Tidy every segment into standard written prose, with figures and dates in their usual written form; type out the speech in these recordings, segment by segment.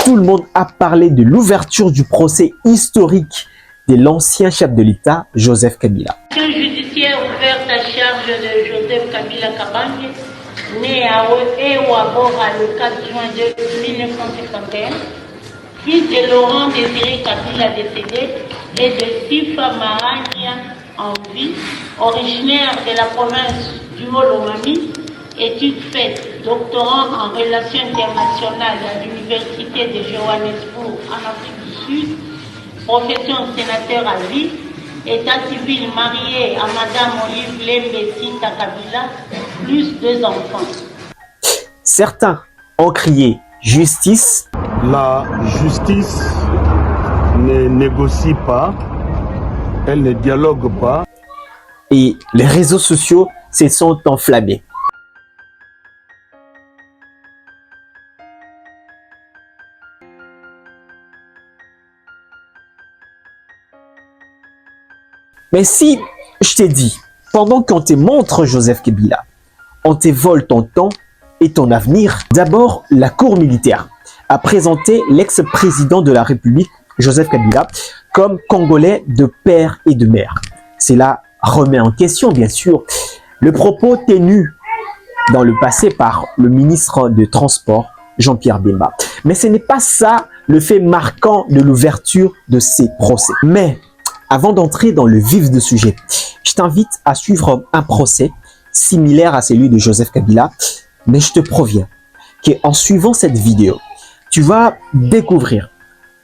tout le monde a parlé de l'ouverture du procès historique de l'ancien chef de l'État, Joseph Kabila. Judiciaire ouverte à charge de Joseph Kabila Kabange, né à Ouabora le 4 juin 1951, fils de Laurent Désiré Kabila décédé et de Sifa Marania en vie, originaire de la province du Molomami, études faites, doctorant en relations internationales à l'université de Johannesburg en Afrique du Sud, profession sénateur à vie, état civil marié à Madame Olive Lembe Sinta Kabila, plus 2 enfants. Certains ont crié justice. La justice ne négocie pas, elle ne dialogue pas. Et les réseaux sociaux se sont enflammés. Mais si je t'ai dit, pendant qu'on te montre Joseph Kabila, on te vole ton temps et ton avenir, d'abord la cour militaire a présenté l'ex-président de la République, Joseph Kabila, comme Congolais de père et de mère. Cela remet en question, bien sûr, le propos tenu dans le passé par le ministre des Transports, Jean-Pierre Bemba. Mais ce n'est pas ça le fait marquant de l'ouverture de ces procès. Mais avant d'entrer dans le vif du sujet, je t'invite à suivre un procès similaire à celui de Joseph Kabila, mais je te préviens qu'en suivant cette vidéo, tu vas découvrir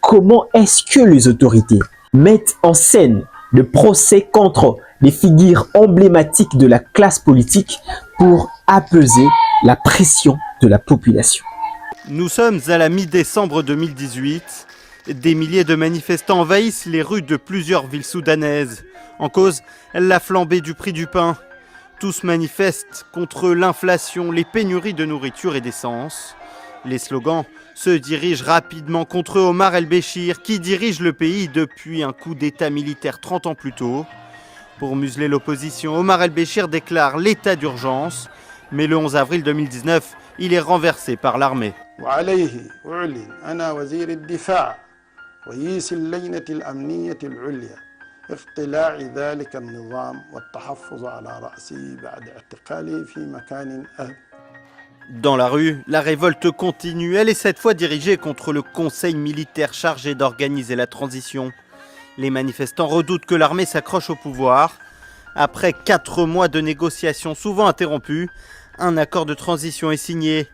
comment est-ce que les autorités mettent en scène le procès contre les figures emblématiques de la classe politique pour apaiser la pression de la population. Nous sommes à la mi-décembre 2018. Des milliers de manifestants envahissent les rues de plusieurs villes soudanaises. En cause, la flambée du prix du pain. Tous manifestent contre l'inflation, les pénuries de nourriture et d'essence. Les slogans se dirigent rapidement contre Omar el-Béchir, qui dirige le pays depuis un coup d'état militaire 30 ans plus tôt. Pour museler l'opposition, Omar el-Béchir déclare l'état d'urgence, mais le 11 avril 2019, il est renversé par l'armée. Dans la rue, la révolte continue. Elle est cette fois dirigée contre le conseil militaire chargé d'organiser la transition. Les manifestants redoutent que l'armée s'accroche au pouvoir. Après 4 mois de négociations souvent interrompues, un accord de transition est signé.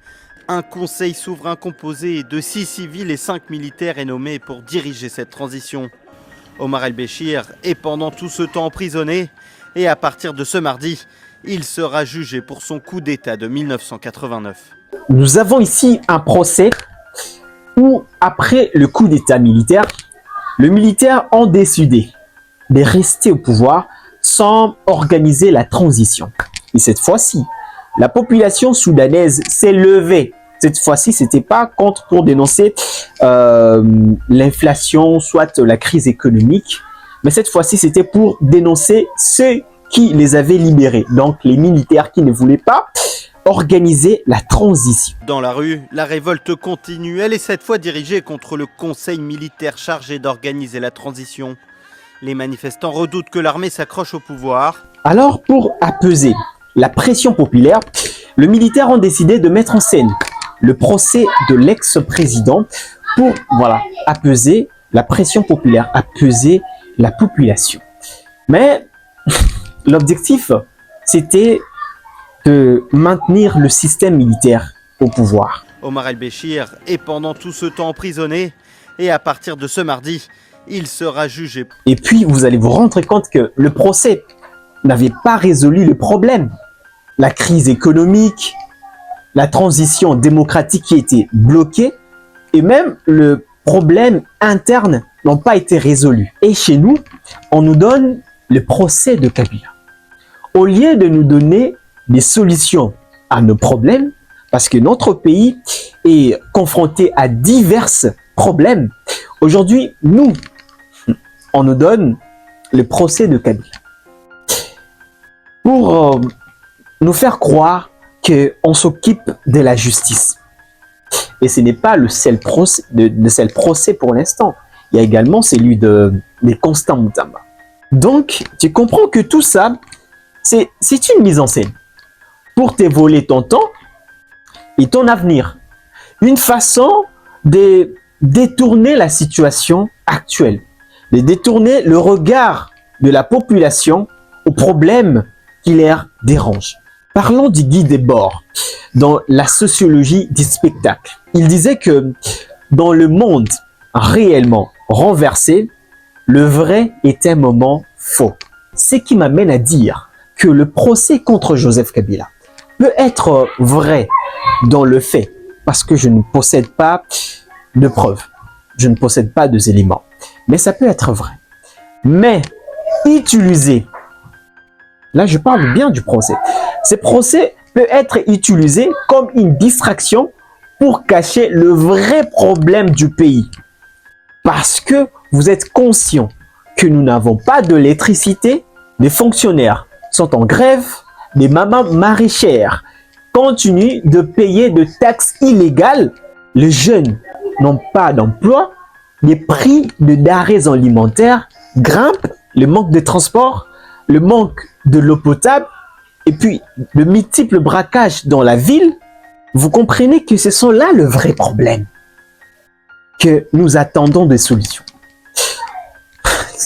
Un conseil souverain composé de 6 civils et 5 militaires est nommé pour diriger cette transition. Omar el-Béchir est pendant tout ce temps emprisonné et à partir de ce mardi, il sera jugé pour son coup d'état de 1989. Nous avons ici un procès où, après le coup d'état militaire, les militaires ont décidé de rester au pouvoir sans organiser la transition. Et cette fois-ci, la population soudanaise s'est levée. Cette fois-ci, ce n'était pas contre pour dénoncer l'inflation, soit la crise économique, mais cette fois-ci, c'était pour dénoncer ceux qui les avaient libérés. Donc, les militaires qui ne voulaient pas organiser la transition. Dans la rue, la révolte continue. Elle est cette fois dirigée contre le conseil militaire chargé d'organiser la transition. Les manifestants redoutent que l'armée s'accroche au pouvoir. Alors, pour apaiser la pression populaire, les militaires ont décidé de mettre en scène le procès de l'ex-président pour apaiser la pression populaire, apaiser la population. Mais l'objectif, c'était de maintenir le système militaire au pouvoir. Omar el-Béchir est pendant tout ce temps emprisonné et à partir de ce mardi, il sera jugé. Et puis, vous allez vous rendre compte que le procès n'avait pas résolu le problème. La crise économique, la transition démocratique qui était bloquée et même le problème interne n'ont pas été résolus. Et chez nous, on nous donne le procès de Kabila. Au lieu de nous donner des solutions à nos problèmes, parce que notre pays est confronté à divers problèmes, aujourd'hui, on nous donne le procès de Kabila. Pour nous faire croire qu'on s'occupe de la justice. Et ce n'est pas le seul procès pour l'instant. Il y a également celui de Constant Mutamba. Donc, tu comprends que tout ça, c'est une mise en scène pour te voler ton temps et ton avenir. Une façon de détourner la situation actuelle, de détourner le regard de la population aux problèmes qui les dérangent. Parlons du Guy Debord dans la sociologie du spectacle. Il disait que dans le monde réellement renversé, le vrai est un moment faux. Ce qui m'amène à dire que le procès contre Joseph Kabila peut être vrai dans le fait, parce que je ne possède pas de preuves, je ne possède pas de éléments, mais ça peut être vrai. Mais utiliser, là je parle bien du procès, ce procès peut être utilisé comme une distraction pour cacher le vrai problème du pays. Parce que vous êtes conscient que nous n'avons pas d'électricité, les fonctionnaires sont en grève, les mamans maraîchères continuent de payer de taxes illégales, les jeunes n'ont pas d'emploi, les prix de denrées alimentaires grimpent, le manque de transport, le manque de l'eau potable, et puis le multiple braquage dans la ville. Vous comprenez que ce sont là le vrai problème, que nous attendons des solutions.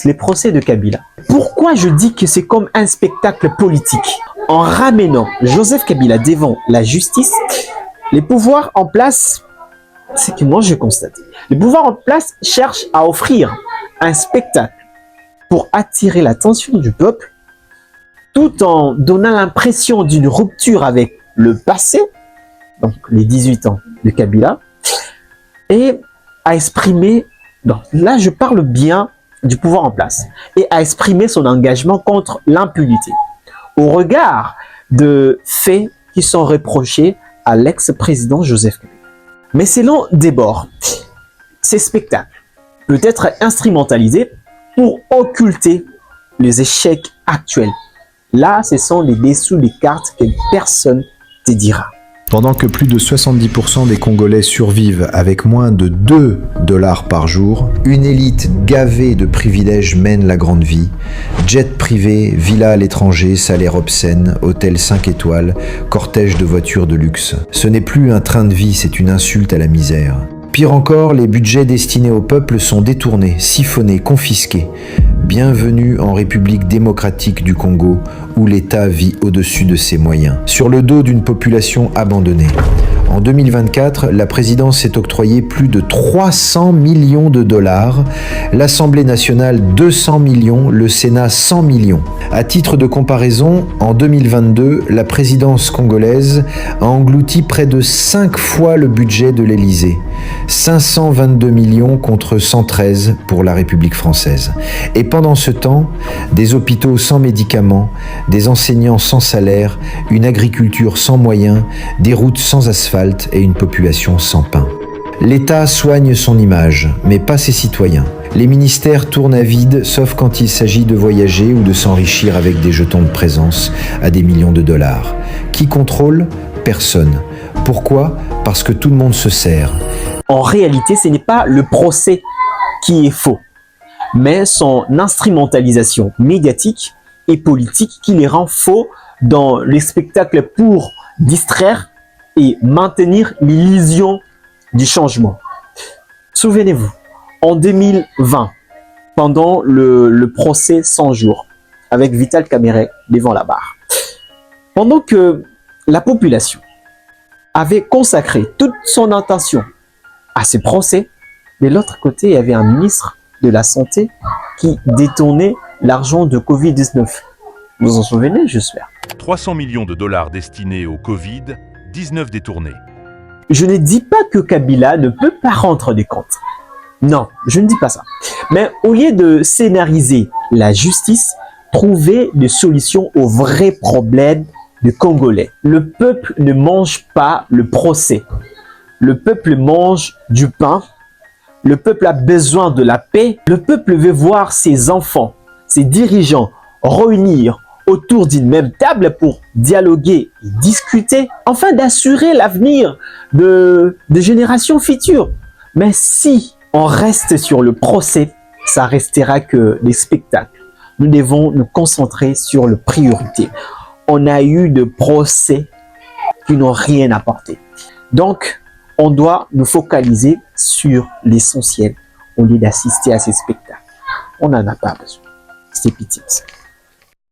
Les procès de Kabila. Pourquoi je dis que c'est comme un spectacle politique? En ramenant Joseph Kabila devant la justice, les pouvoirs en place, c'est que moi je constate, les pouvoirs en place cherchent à offrir un spectacle pour attirer l'attention du peuple, tout en donnant l'impression d'une rupture avec le passé, donc les 18 ans de Kabila, et à exprimer, donc là je parle bien du pouvoir en place, et à exprimer son engagement contre l'impunité, au regard de faits qui sont reprochés à l'ex-président Joseph Kabila. Mais selon Debord, ces spectacles peuvent être instrumentalisés pour occulter les échecs actuels. Là, ce sont les dessous des cartes que personne te dira. Pendant que plus de 70% des Congolais survivent avec moins de 2 $ par jour, une élite gavée de privilèges mène la grande vie. Jet privé, villa à l'étranger, salaire obscène, hôtel 5 étoiles, cortège de voitures de luxe. Ce n'est plus un train de vie, c'est une insulte à la misère. Pire encore, les budgets destinés au peuple sont détournés, siphonnés, confisqués. Bienvenue en République démocratique du Congo, où l'État vit au-dessus de ses moyens, sur le dos d'une population abandonnée. En 2024, la présidence s'est octroyée plus de 300 millions de $, l'Assemblée nationale 200 millions, le Sénat 100 millions. À titre de comparaison, en 2022, la présidence congolaise a englouti près de 5 fois le budget de l'Élysée. 522 millions contre 113 pour la République française. Et pendant ce temps, des hôpitaux sans médicaments, des enseignants sans salaire, une agriculture sans moyens, des routes sans asphalte et une population sans pain. L'État soigne son image, mais pas ses citoyens. Les ministères tournent à vide, sauf quand il s'agit de voyager ou de s'enrichir avec des jetons de présence à des millions de $. Qui contrôle? Personne. Pourquoi? Parce que tout le monde se sert. En réalité, ce n'est pas le procès qui est faux, mais son instrumentalisation médiatique et politique qui les rend faux dans les spectacles pour distraire et maintenir l'illusion du changement. Souvenez-vous, en 2020, pendant le procès 100 jours, avec Vital Kamerhe devant la barre, pendant que la population avait consacré toute son attention à ce procès, de l'autre côté, il y avait un ministre de la Santé qui détournait l'argent de Covid-19. Vous vous en souvenez, j'espère. 300 millions de $ destinés au Covid, 19 détournés. Je ne dis pas que Kabila ne peut pas rendre des comptes. Non, je ne dis pas ça. Mais au lieu de scénariser la justice, trouver des solutions aux vrais problèmes des Congolais. Le peuple ne mange pas le procès. Le peuple mange du pain. Le peuple a besoin de la paix. Le peuple veut voir ses enfants, ses dirigeants réunir autour d'une même table pour dialoguer et discuter afin d'assurer l'avenir de générations futures. Mais si on reste sur le procès, ça restera que des spectacles. Nous devons nous concentrer sur les priorités. On a eu de procès qui n'ont rien apporté. Donc, on doit nous focaliser sur l'essentiel au lieu d'assister à ces spectacles. On n'en a pas besoin. C'est pitié.